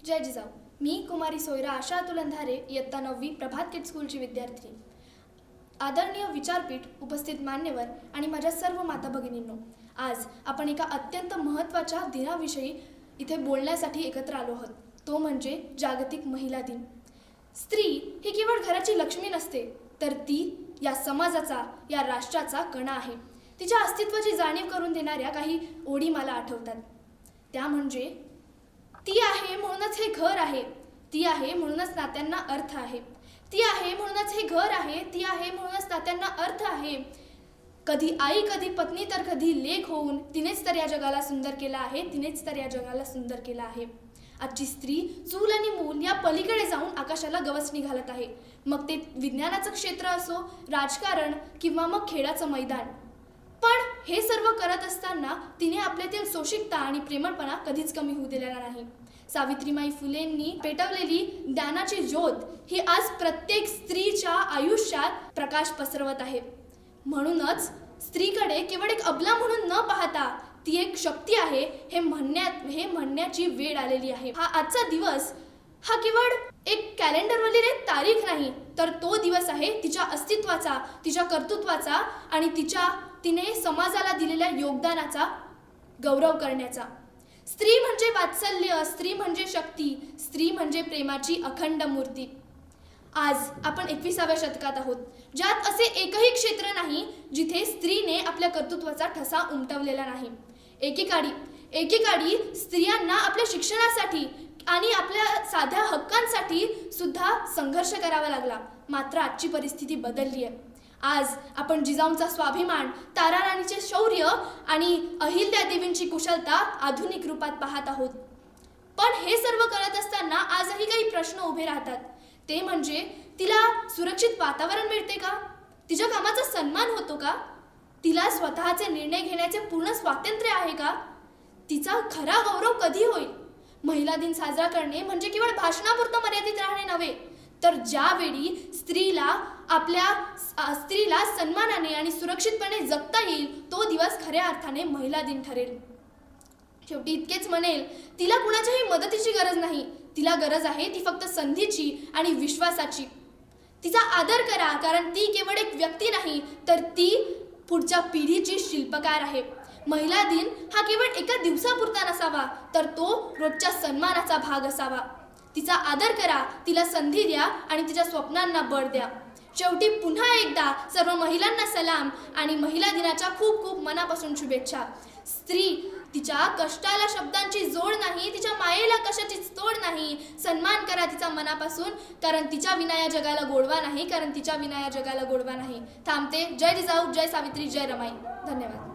जय जिजाऊ. मी कुमारी सोयरा आशा तुलंधारे इयत्ता 9वी प्रभात किड्स स्कूलची विद्यार्थिनी. आदरणीय विचारपीठ, उपस्थित मान्यवर आणि माझ्या सर्व माता भगिनींनो, आज आपण एका अत्यंत महत्त्वाच्या दिनाविषयी इथे बोलण्यासाठी एकत्र आलो आहोत. तो म्हणजे जागतिक महिला दिन. स्त्री ही केवळ घराची लक्ष्मी नसते, तर ती या समाजाचा, या राष्ट्राचा कणा आहे. तिच्या अस्तित्वाची जाणीव करून देणाऱ्या काही ओळी मला आठवतात. त्या म्हणजे, ती आहे म्हणूनच हे घर आहे, ती आहे म्हणूनच नात्यांना अर्थ आहे, ती आहे म्हणूनच हे घर आहे, ती आहे म्हणूनच नात्यांना अर्थ आहे. कधी आई, कधी पत्नी, तर कधी लेक होऊन तिनेच तर या जगाला सुंदर केलं आहे, तिनेच तर या जगाला सुंदर केलं आहे. आजची स्त्री चूल आणि मूल या पलीकडे जाऊन आकाशाला गवसणी घालत आहे. मग ते विज्ञानाचं क्षेत्र असो, राजकारण किंवा मग खेळाचं मैदान. पण हे सर्व करत असताना तिने आपल्यातील सोशिकता आणि प्रेमळपणा कधीच कमी होऊ दिलेला नाही. सावित्रीबाई फुलेंनी पेटवलेली ज्ञानाची ज्योत ही आज प्रत्येक स्त्रीच्या आयुष्यात प्रकाश पसरवत आहे. म्हणूनच स्त्रीकडे केवळ एक अबला म्हणून न पाहता ती एक शक्ती आहे हे म्हणण्याची वेळ आलेली आहे. हा आजचा दिवस हा केवळ एक कॅलेंडरवरील एक तारीख नाही, तर तो दिवस आहे तिच्या अस्तित्वाचा, तिच्या कर्तृत्वाचा आणि तिने समाजाला दिलेल्या योगदानाचा गौरव करण्याचा. स्त्री म्हणजे वात्सल्य, स्त्री म्हणजे शक्ती, स्त्री म्हणजे प्रेमाची अखंड मूर्ती. आज आपण 21व्या शतकात आहोत, ज्यात असे एकही क्षेत्र नाही जिथे स्त्रीने आपल्या कर्तृत्वाचा ठसा उमटवलेला नाही. एकेकाळी स्त्रियांना आपल्या शिक्षणासाठी आणि आपल्या साध्या हक्कांसाठी सुद्धा संघर्ष करावा लागला. मात्र आजची परिस्थिती बदलली आहे. आज आपण जिजाऊंचा स्वाभिमान, ताराराणीचे शौर्य आणि अहिल्यादेवींची कुशलता आधुनिक रूपात पाहत आहोत. पण हे सर्व करत असताना आजही काही प्रश्न उभे राहतात. ते म्हणजे, तिला सुरक्षित वातावरण मिळते का? तिच्या कामाचा सन्मान होतो का? तिला स्वतःचे निर्णय घेण्याचे पूर्ण स्वातंत्र्य आहे का? तिचा खरा गौरव कधी होईल? महिला दिन साजरा करणे म्हणजे केवळ भाषणापुरतं मर्यादित राहणे नव्हे, तर ज्यावेळी स्त्रीला सन्मानाने आणि सुरक्षितपणे जगता येईल, तो दिवस खऱ्या अर्थाने महिला दिन ठरेल. शेवटी इतकेच म्हणेल, तिला कुणाच्याही मदतीची गरज नाही. तिला गरज आहे ती फक्त संधीची आणि विश्वासाची. तिचा आदर करा, कारण ती केवळ एक व्यक्ती नाही, तर ती पुढच्या पिढीची शिल्पकार आहे. महिला दिन हा केवळ एका दिवसापुरता नसावा, तर तो रोजच्या सन्मानाचा भाग असावा. तिचा आदर करा, तिला संधी द्या आणि तिच्या स्वप्नांना बळ द्या. शेवटी पुन्हा एकदा सर्व महिलांना सलाम आणि महिला दिनाच्या खूप खूप मनापासून शुभेच्छा. स्त्री तिच्या कष्टाला शब्दांची जोड नाही, तिच्या मायेला कशाचीच तोड नाही. सन्मान करा तिचा मनापासून, कारण तिच्या विना या जगाला गोडवा नाही, थांबते. जय जिजाऊ, जय सावित्री, जय रमाई. धन्यवाद.